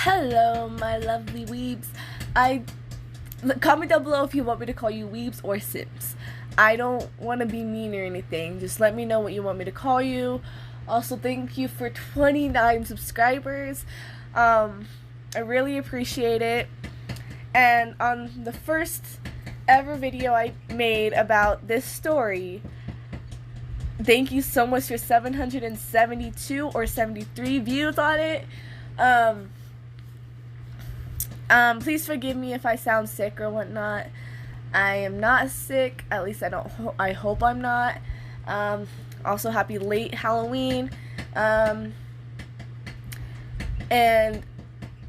Hello, my lovely weebs. Comment down below if you want me to call you weebs or simps. I don't want to be mean or anything. Just let me know what you want me to call you. Also, thank you for 29 subscribers. I really appreciate it. And on the first ever video I made about this story, thank you so much for 772 or 73 views on it. Please forgive me if I sound sick or whatnot. I am not sick. At least I hope I'm not. Also, happy late Halloween. And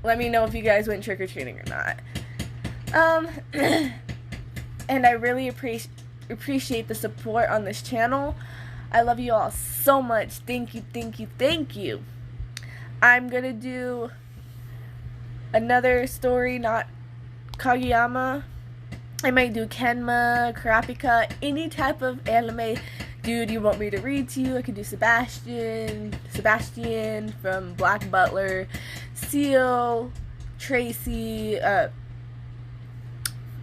let me know if you guys went trick-or-treating or not. And I really appreciate the support on this channel. I love you all so much. Thank you, thank you, thank you. I'm gonna do another story, not Kageyama. I might do Kenma, Kurapika, any type of anime dude you want me to read to you. I could do Sebastian from Black Butler, Seal, Tracy,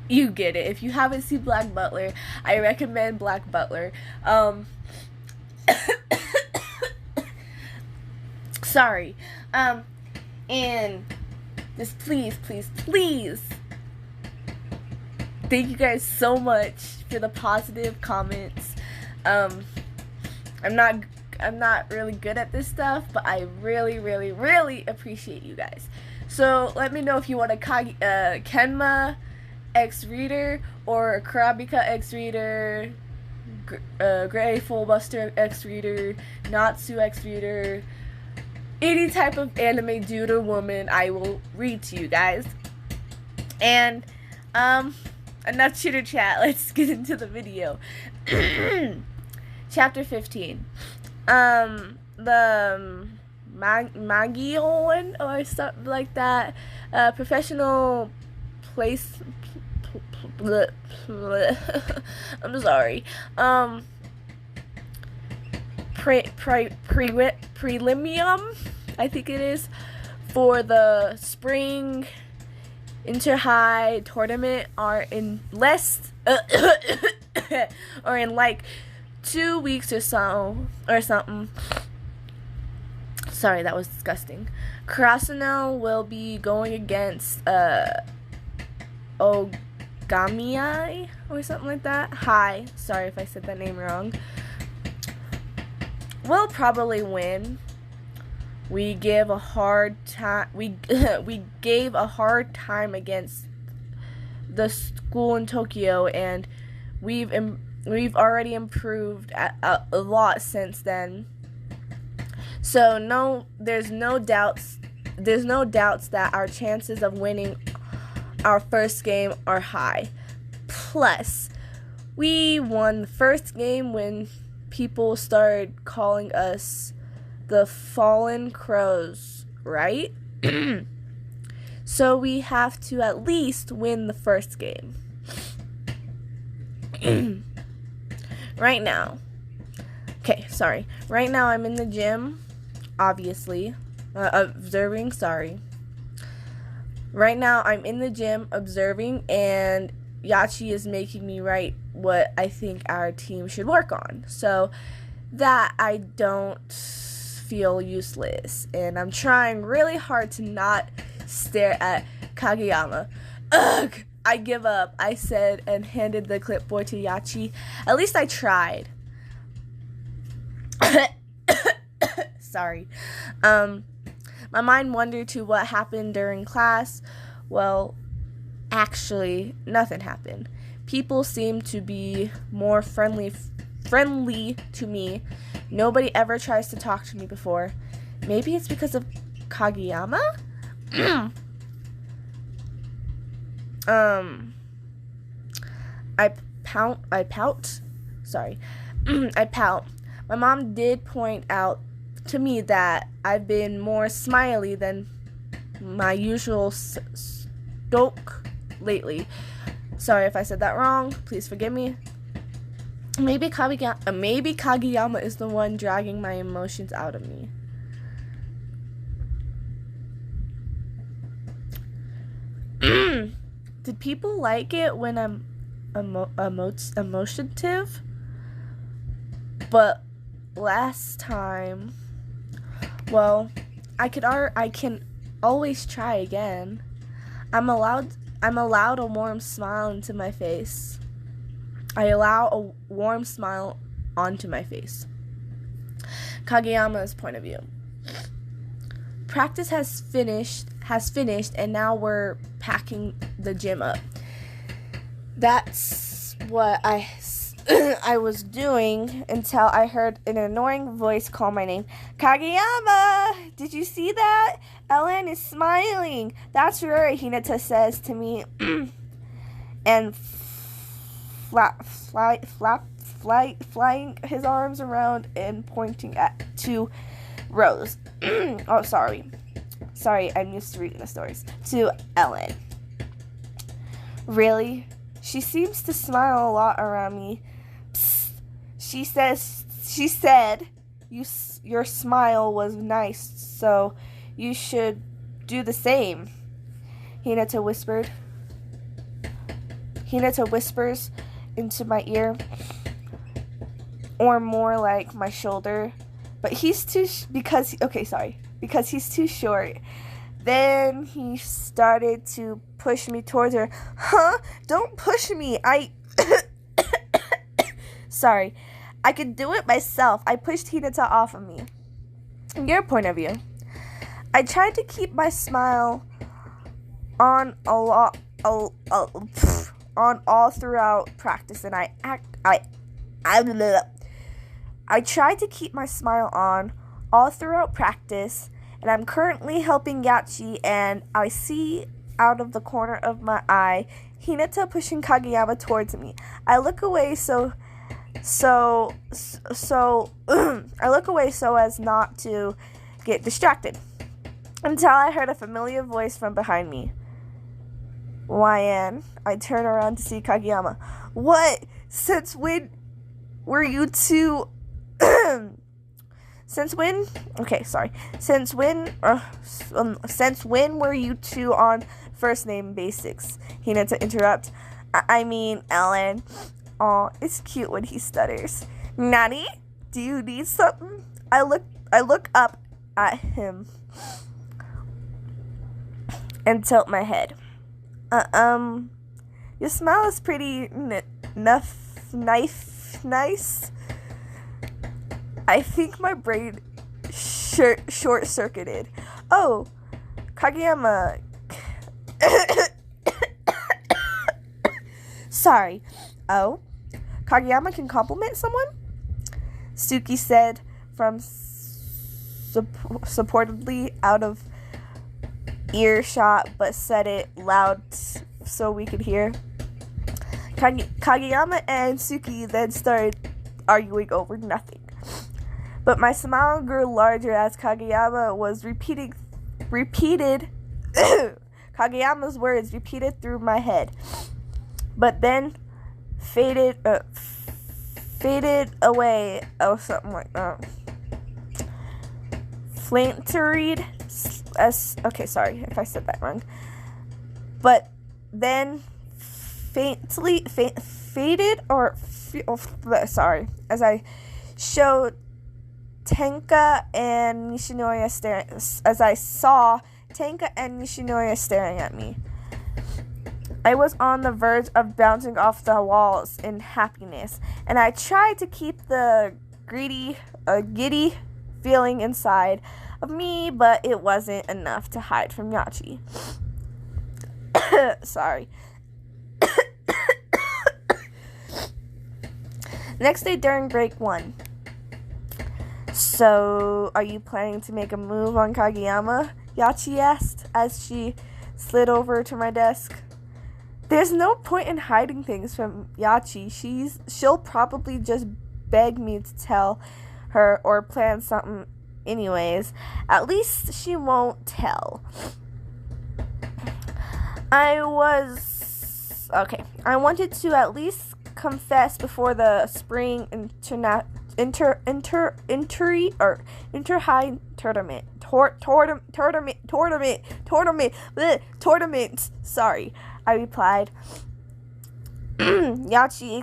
you get it. If you haven't seen Black Butler, I recommend Black Butler. Sorry. And just please, thank you guys so much for the positive comments. I'm not really good at this stuff, but I really appreciate you guys. So let me know if you want a Kenma X Reader or a Kurapika X Reader, Gray Fullbuster X Reader, Natsu X Reader, any type of anime dude or woman I will read to you guys. And enough chitter chat, let's get into the video. Chapter 15. The Magion or something like that. Professional place. I'm sorry. Premium, I think it is, for the spring inter-high tournament are in or in like 2 weeks or so or something. Sorry, that was disgusting. Kurasano will be going against Ogamiai or something like that. Hi, sorry if I said that name wrong. We'll probably win. We gave a hard time. We gave a hard time against the school in Tokyo, and we've already improved a lot since then. So there's no doubts that our chances of winning our first game are high. Plus, we won the first game when people started calling us the Fallen Crows, right? So we have to at least win the first game. Right now I'm in the gym, obviously, observing, Right now I'm in the gym observing, and Yachi is making me write what I think our team should work on, so that I don't feel useless. And I'm trying really hard to not stare at Kageyama. Ugh! I give up, I said, and handed the clipboard to Yachi. At least I tried. Sorry. My mind wandered to what happened during class. Well, actually, nothing happened. People seem to be more friendly to me. Nobody ever tries to talk to me before. Maybe it's because of Kageyama? I pout. Sorry. I pout. My mom did point out to me that I've been more smiley than my usual stoke lately. Sorry if I said that wrong. Please forgive me. Maybe Kageyama is the one dragging my emotions out of me. did people like it when I'm emotive? But last time, well, I can always try again. I'm allowed a warm smile into my face. I allow a warm smile onto my face. Kageyama's point of view. Practice has finished, and now we're packing the gym up. That's what I was doing until I heard an annoying voice call my name. Kageyama! Did you see that? Ellen is smiling. That's right, Hinata says to me. And flying his arms around and pointing to Rose. Oh, sorry, I'm used to reading the stories. To Ellen. Really? She seems to smile a lot around me. Psst. She said, your smile was nice, so you should do the same. Hinata whispers into my ear, or more like my shoulder. But he's too because he's too short. Then he started to push me towards her. Huh? Don't push me. Sorry. I could do it myself. I pushed Hinata off of me. Your point of view. I tried to keep my smile on all throughout practice, and I tried to keep my smile on all throughout practice, and I'm currently helping Yachi, and I see out of the corner of my eye Hinata pushing Kageyama towards me. I look away so as not to get distracted, until I heard a familiar voice from behind me. YN. I turn around to see Kageyama. What? Since when were you two... Since when were you two on first name basics? Hinata interrupt. I mean, Ellen. Aw, it's cute when he stutters. Nani? Do you need something? I look up at him and tilt my head. Your smile is pretty nice. I think my brain short-circuited. Oh, Kageyama. Sorry. Oh, Kageyama can compliment someone? Suki said from supportedly out of earshot, but said it loud so we could hear. Kageyama and Suki then started arguing over nothing. But my smile grew larger as Kageyama was repeated Kageyama's words repeated through my head, but then faded away. Oh, something like that. Flanteried as okay, sorry if I said that wrong. But then faded as I showed Tenka and Nishinoya staring at me. I was on the verge of bouncing off the walls in happiness, and I tried to keep the giddy feeling inside of me, but it wasn't enough to hide from Yachi. Sorry. Next day during break 1. So, are you planning to make a move on Kageyama? Yachi asked as she slid over to my desk. There's no point in hiding things from Yachi. She'll probably just beg me to tell her or plan something anyways. At least she won't tell. I wanted to at least confess before the spring inter-high tournament. Sorry. I replied. Yachi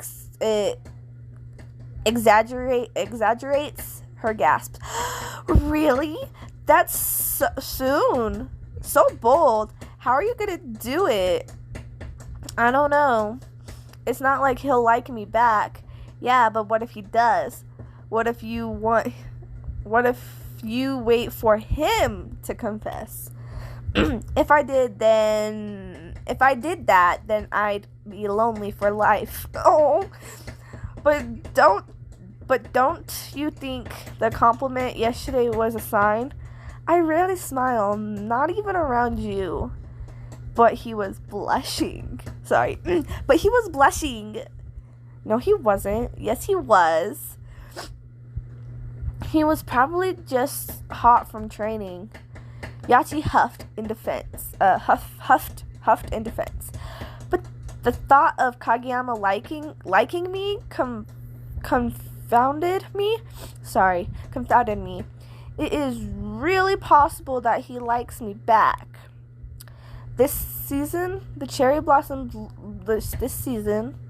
exaggerates her gasp. Really? That's so soon. So bold. How are you gonna do it? I don't know. It's not like he'll like me back. Yeah, but what if he does? What if you wait for him to confess? If I did that, then I'd be lonely for life. Oh, but don't you think the compliment yesterday was a sign? I rarely smile, not even around you. But he was blushing. Sorry. But he was blushing. No, he wasn't. Yes, he was. He was probably just hot from training. Yachi huffed in defense. Huffed in defense. But the thought of Kageyama liking me confounded me. It is really possible that he likes me back. This season, the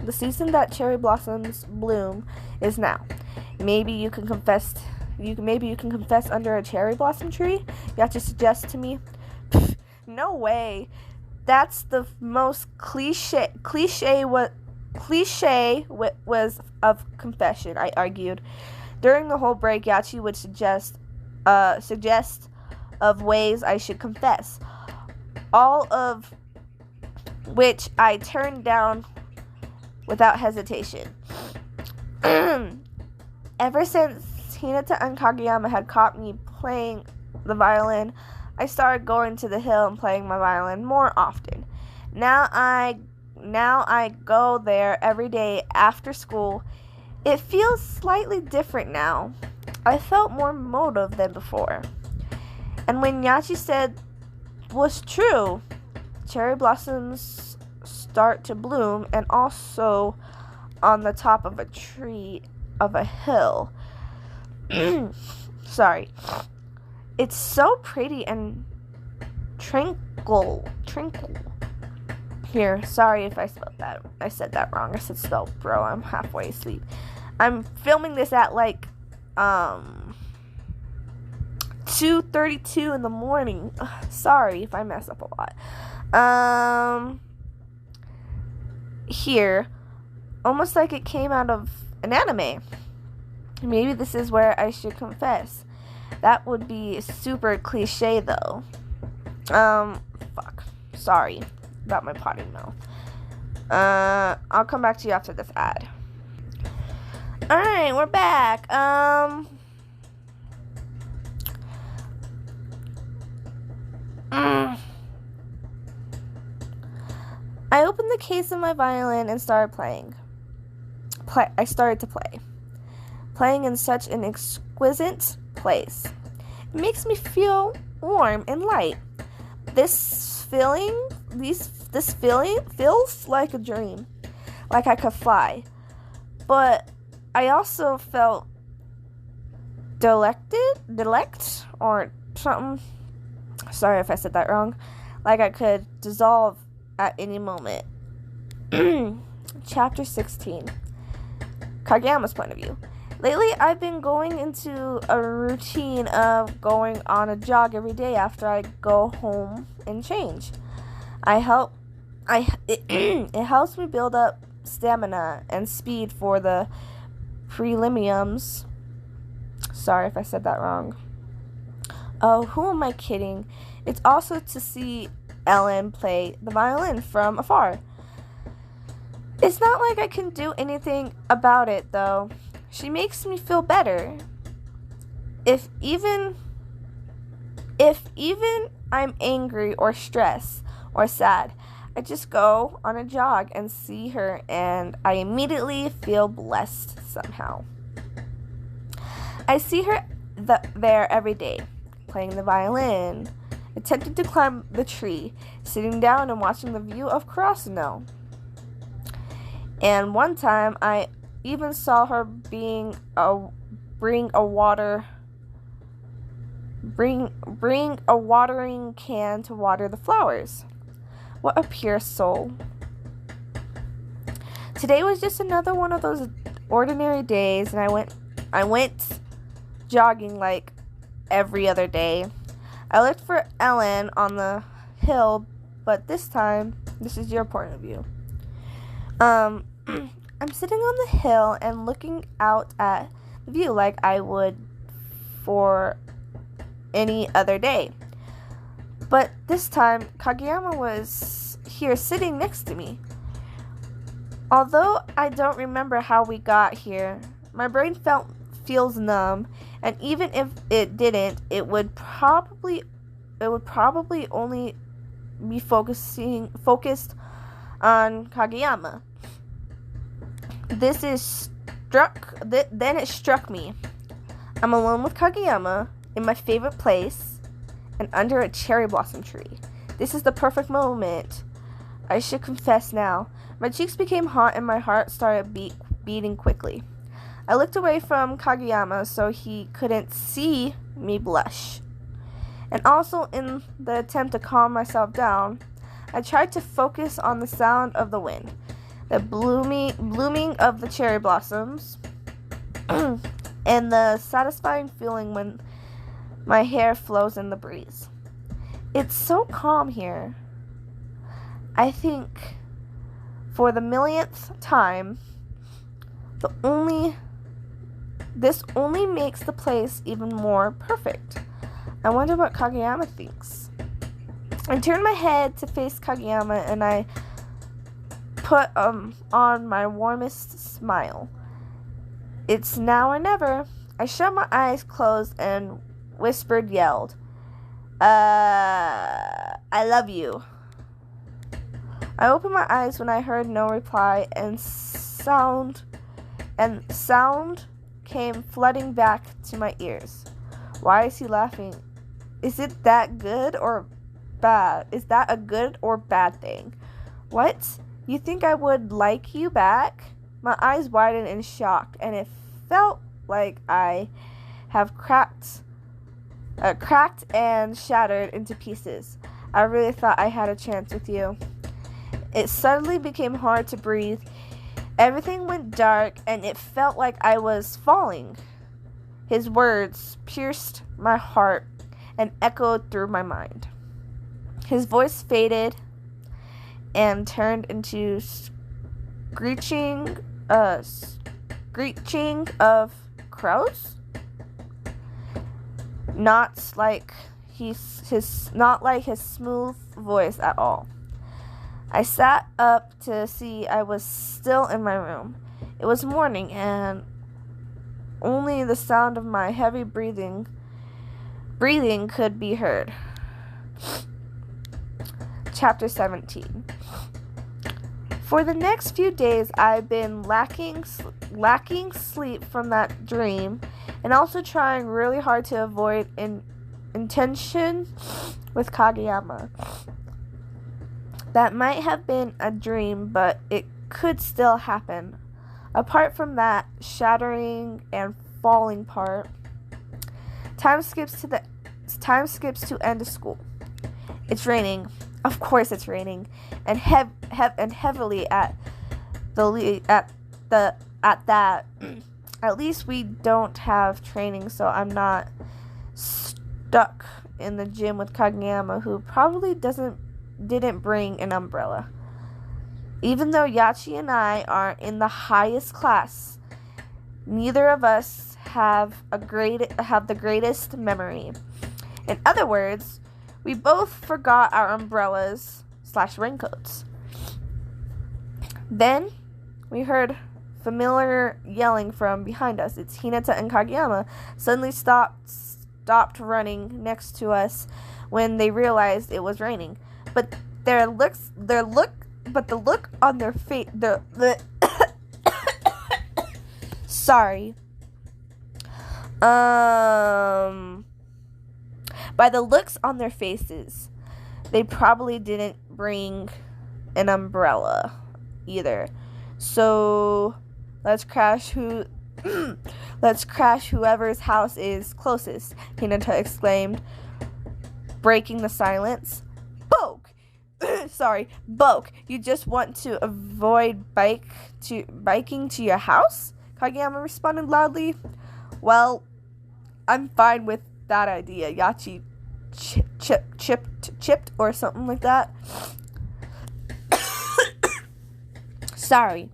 season that cherry blossoms bloom is now. Maybe you can confess under a cherry blossom tree? Yachi suggests to me. Pfft, no way. That's the most cliche was of confession, I argued. During the whole break, Yachi would suggest of ways I should confess, all of which I turned down without hesitation. Ever since Hinata and Kageyama had caught me playing the violin, I started going to the hill and playing my violin more often. Now I go there every day after school. It feels slightly different now. I felt more motive than before. And when Yachi said was true, cherry blossoms start to bloom, and also on the top of a tree of a hill. Sorry. It's so pretty and tranquil. Here, sorry if I spelled that. I said that wrong. I said spell, bro. I'm halfway asleep. I'm filming this at 2:32 in the morning. Sorry if I mess up a lot. Here, almost like it came out of an anime. Maybe this is where I should confess. That would be super cliche though. Fuck. Sorry about my potty mouth. I'll come back to you after this ad. Alright, we're back. I opened the case of my violin and started playing. I started to play. Playing in such an exquisite place. It makes me feel warm and light. This feeling feels like a dream. Like I could fly. But I also felt delect or something. Sorry if I said that wrong. Like I could dissolve at any moment. Chapter 16. Kageyama's point of view. Lately, I've been going into a routine of going on a jog every day after I go home and change. It helps me build up stamina and speed for the prelims. Sorry if I said that wrong. Oh, who am I kidding? It's also to see Ellen play the violin from afar. It's not like I can do anything about it, though. She makes me feel better. If even I'm angry or stressed or sad, I just go on a jog and see her, and I immediately feel blessed somehow. I see her there every day, playing the violin, attempting to climb the tree, sitting down and watching the view of Karasuno. And one time, I even saw her bring a watering can to water the flowers. What a pure soul. Today was just another one of those ordinary days, and I went jogging like every other day. I looked for Ellen on the hill, but this time, this is your point of view. I'm sitting on the hill and looking out at the view like I would for any other day. But this time, Kageyama was here sitting next to me. Although I don't remember how we got here, my brain feels numb, and even if it didn't, it would probably only be focused on Kageyama. Then it struck me. I'm alone with Kageyama in my favorite place and under a cherry blossom tree. This is the perfect moment. I should confess now. My cheeks became hot and my heart started beating quickly. I looked away from Kageyama so he couldn't see me blush. And also, in the attempt to calm myself down, I tried to focus on the sound of the wind, the blooming of the cherry blossoms, and the satisfying feeling when my hair flows in the breeze. It's so calm here. I think, for the millionth time, this only makes the place even more perfect. I wonder what Kageyama thinks. I turned my head to face Kageyama and I put on my warmest smile. It's now or never. I shut my eyes closed and yelled, I love you. I opened my eyes when I heard no reply and sound came flooding back to my ears. Why is he laughing? Is it that good or bad? Is that a good or bad thing? What? You think I would like you back? My eyes widened in shock, and it felt like I have cracked and shattered into pieces. I really thought I had a chance with you. It suddenly became hard to breathe. Everything went dark, and it felt like I was falling. His words pierced my heart and echoed through my mind. His voice faded and turned into screeching of crows. Not like his smooth voice at all. I sat up to see I was still in my room. It was morning, and only the sound of my heavy breathing could be heard. Chapter 17. For the next few days, I've been lacking sleep from that dream, and also trying really hard to avoid intention with Kageyama. That might have been a dream, but it could still happen. Apart from that shattering and falling part, time skips to end of school. It's raining. Of course, it's raining, and heavily at that. At least we don't have training, so I'm not stuck in the gym with Kageyama, who probably didn't bring an umbrella. Even though Yachi and I are in the highest class, neither of us have the greatest memory. In other words, we both forgot our umbrellas / raincoats. Then we heard familiar yelling from behind us. It's Hinata and Kageyama suddenly stopped running next to us when they realized it was raining. But the look on their face, sorry. By the looks on their faces, they probably didn't bring an umbrella either. So let's crash whoever's house is closest, Hinata exclaimed, breaking the silence. Poke! sorry, Boke, you just want to avoid biking to your house? Kageyama responded loudly. Well, I'm fine with that idea. Yachi chipped or something like that. Sorry.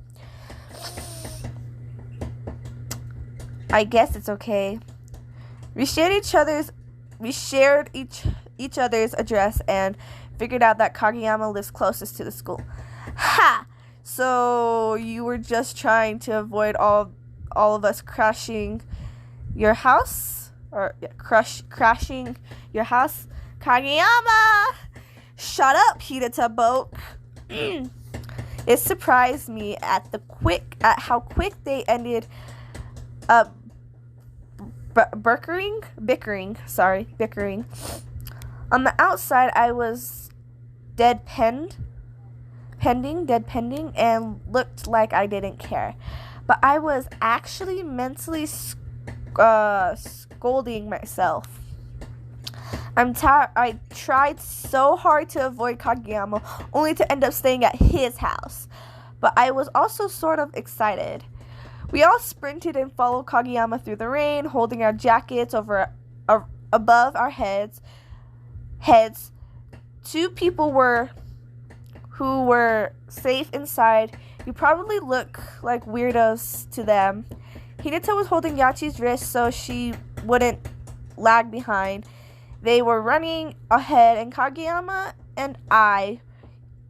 I guess it's okay. We shared each other's address and figured out that Kageyama lives closest to the school. Ha! So you were just trying to avoid all of us crashing your house? Or crashing your house? Kageyama! Shut up, Hinata Boke. It surprised me at how quick they ended up bickering. On the outside, I was dead pending, and looked like I didn't care. But I was actually mentally scolding myself. I'm tired. I tried so hard to avoid Kageyama, only to end up staying at his house. But I was also sort of excited. We all sprinted and followed Kageyama through the rain, holding our jackets above our heads. Two people who were safe inside. You probably look like weirdos to them. Hinata was holding Yachi's wrist so she wouldn't lag behind. They were running ahead, and Kageyama and I,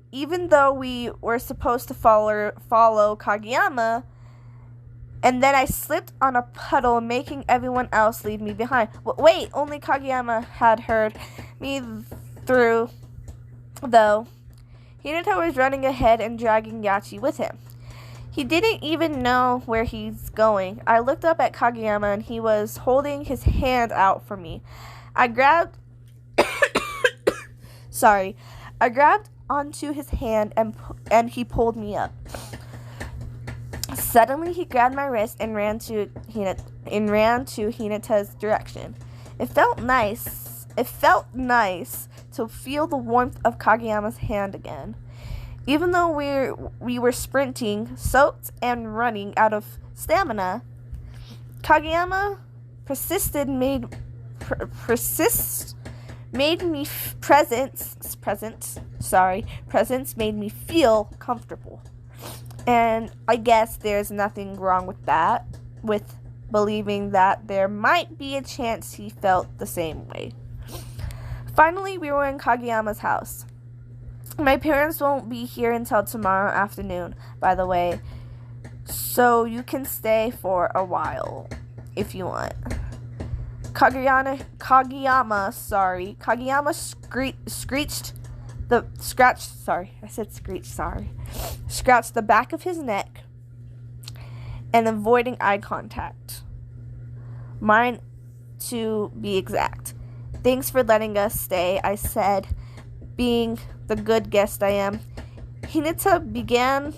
even though we were supposed to follow Kageyama, and then I slipped on a puddle, making everyone else leave me behind. Wait, only Kageyama had heard me through, though. Hinata was running ahead and dragging Yachi with him. He didn't even know where he's going. I looked up at Kageyama, and he was holding his hand out for me. I grabbed onto his hand, and he pulled me up. Suddenly, he grabbed my wrist and ran to Hinata's direction. It felt nice to feel the warmth of Kageyama's hand again. Even though we were sprinting, soaked, and running out of stamina, Kageyama presence made me feel comfortable. And I guess there's nothing wrong with that, with believing that there might be a chance he felt the same way. Finally, we were in Kageyama's house. My parents won't be here until tomorrow afternoon, by the way, so you can stay for a while if you want. Kageyama scratched the back of his neck and avoiding eye contact. Mine, to be exact. Thanks for letting us stay, I said, being the good guest I am. Hinata began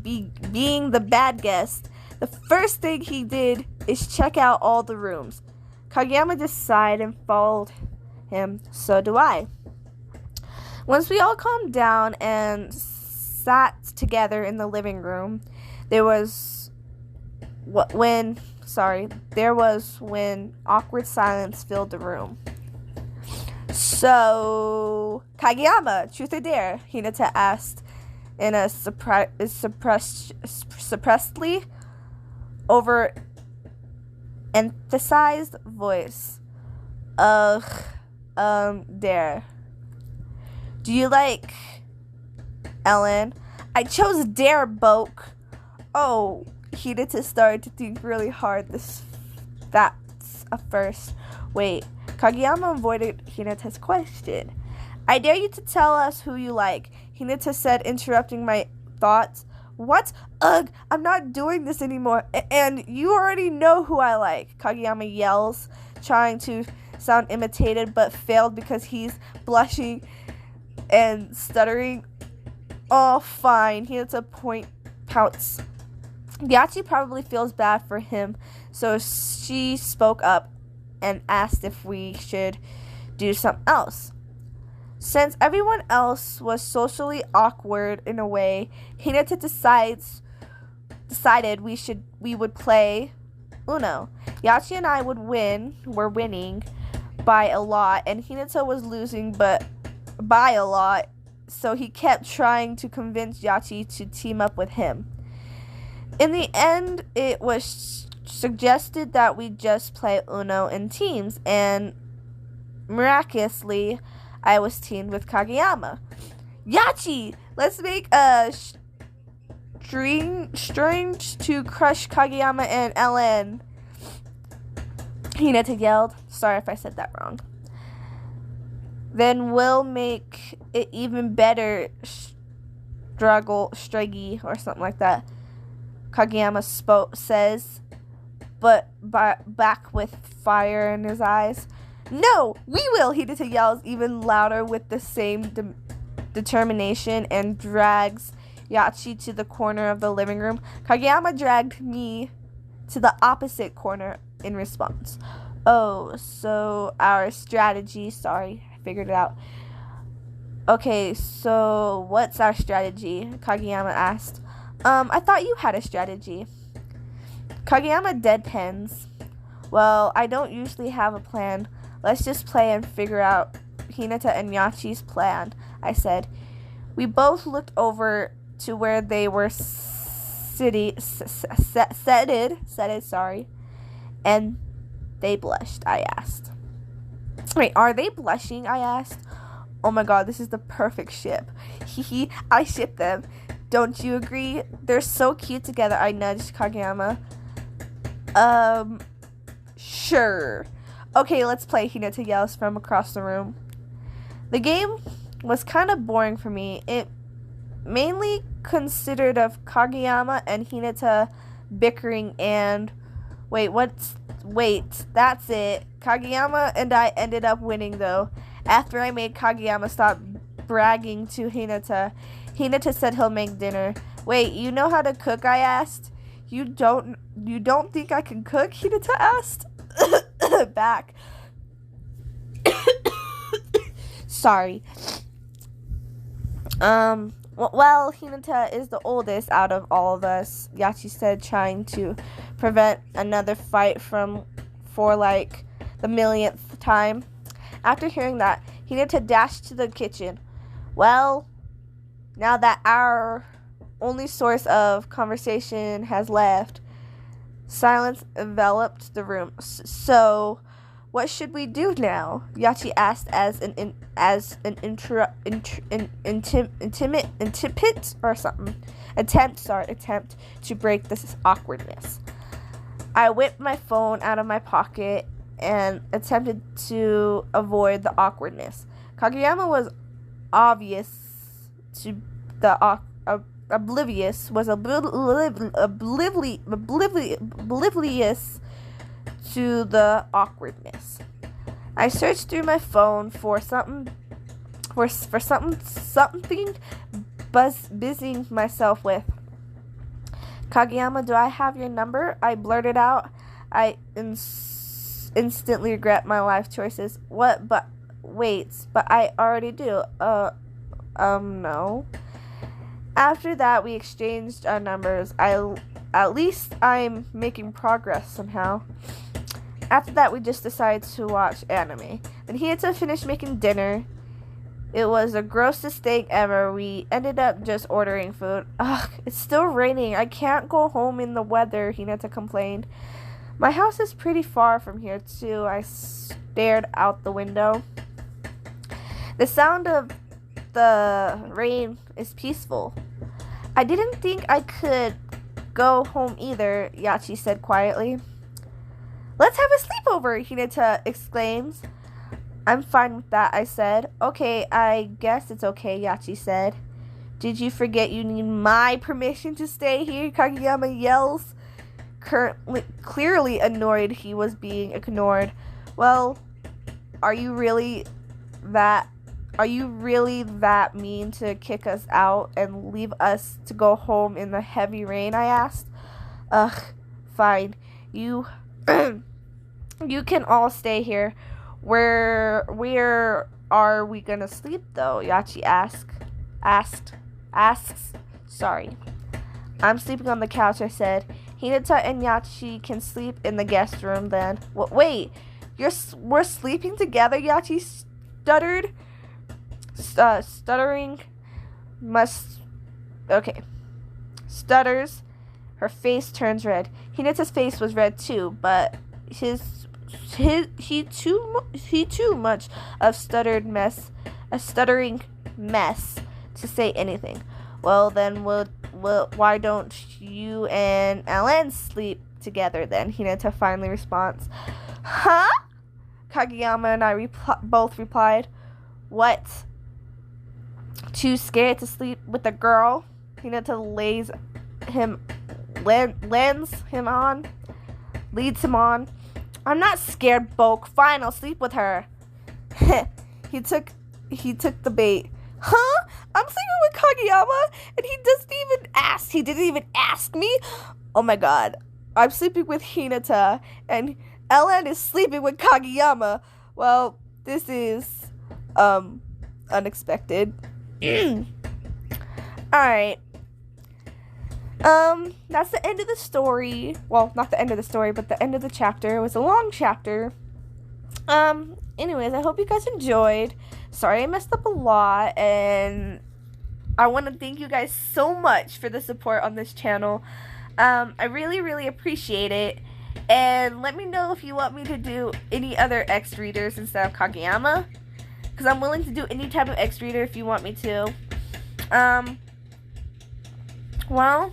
being the bad guest. The first thing he did is check out all the rooms. Kageyama just sighed and followed him. So do I. Once we all calmed down and sat together in the living room, there was when awkward silence filled the room. So, Kageyama, truth or dare? Hinata asked in a suppressedly over-emphasized voice. Dare. Do you like Ellen? I chose dare, Boke. Oh, Hinata started to think really hard. That's a first. Wait, Kageyama avoided Hinata's question. I dare you to tell us who you like, Hinata said, interrupting my thoughts. What? Ugh, I'm not doing this anymore. And you already know who I like, Kageyama yells, trying to sound imitated, but failed because he's blushing and stuttering. Oh, fine, Hinata pouts. Yachi probably feels bad for him, so she spoke up and asked if we should do something else. Since everyone else was socially awkward in a way, Hinata decided we would play Uno. Yachi and I were winning by a lot, and Hinata was losing but by a lot, so he kept trying to convince Yachi to team up with him. In the end, it was suggested that we just play Uno in teams, and miraculously, I was teamed with Kageyama. Yachi! Let's make a strange to crush Kageyama and LN. Hinata yelled. Sorry if I said that wrong. Then we'll make it even better, Straggy, or something like that. Kageyama says, but back with fire in his eyes. No, we will, Hinata yells even louder with the same determination and drags Yachi to the corner of the living room. Kageyama dragged me to the opposite corner in response. Oh, so our strategy, sorry, I figured it out. Okay, so what's our strategy? Kageyama asked. I thought you had a strategy. Kageyama deadpans. Well, I don't usually have a plan. Let's just play and figure out Hinata and Yachi's plan, I said. We both looked over to where they were seated, and they blushed, I asked. Wait, are they blushing, I asked. Oh my god, this is the perfect ship. Hehe, I ship them. Don't you agree? They're so cute together, I nudged Kageyama. Sure. Okay, let's play, Hinata yells from across the room. The game was kind of boring for me. It mainly consisted of Kageyama and Hinata bickering and... Wait, that's it. Kageyama and I ended up winning, though. After I made Kageyama stop bragging to Hinata, Hinata said he'll make dinner. Wait, you know how to cook, I asked. You don't think I can cook? Hinata asked. Back. Sorry. Well, Hinata is the oldest out of all of us, Yachi said, trying to prevent another fight for like the millionth time. After hearing that, Hinata dashed to the kitchen. Well, now that our only source of conversation has left, silence enveloped the room. So, what should we do now? Yachi asked as an attempt to break this awkwardness. I whipped my phone out of my pocket and attempted to avoid the awkwardness. Kageyama was oblivious to the awkwardness. I searched through my phone for something busying myself with. Kageyama, do I have your number? I blurted out. I instantly regret my life choices. What? But I already do. No. After that, we exchanged our numbers. At least I'm making progress somehow. After that, we just decided to watch anime. Then he had to finish making dinner. It was the grossest thing ever. We ended up just ordering food. Ugh, it's still raining. I can't go home in the weather, Hinata complained. My house is pretty far from here, too. I stared out the window. The sound of the rain is peaceful. I didn't think I could go home either, Yachi said quietly. Let's have a sleepover, Hinata exclaims. I'm fine with that, I said. Okay, I guess it's okay, Yachi said. Did you forget you need my permission to stay here? Kageyama yells, clearly annoyed he was being ignored. Well, are you really that mean to kick us out and leave us to go home in the heavy rain? I asked. Ugh, fine. You can all stay here. We're are we gonna sleep though? Yachi asks. Sorry. I'm sleeping on the couch, I said. Hinata and Yachi can sleep in the guest room then. Wait, we're sleeping together? Yachi stuttered. Stuttering. Okay. Stutters. Her face turns red. Hinata's face was red too, but he too much of a stuttering mess to say anything. Well then, why don't you and Ellen sleep together then? Hinata finally responds. Huh? Kageyama and I both replied. What? Too scared to sleep with a girl? Hinata leads him on. I'm not scared, Boke. Fine, I'll sleep with her. He took the bait. Huh? I'm sleeping with Kageyama and he didn't even ask me? Oh my god. I'm sleeping with Hinata and Ellen is sleeping with Kageyama. Well, this is unexpected. Alright. That's the end of the story. Well, not the end of the story, but the end of the chapter. It was a long chapter. Anyways, I hope you guys enjoyed. Sorry I messed up a lot, and I want to thank you guys so much for the support on this channel. I really, really appreciate it. And let me know if you want me to do any other X readers instead of Kageyama, because I'm willing to do any type of X reader if you want me to. Well,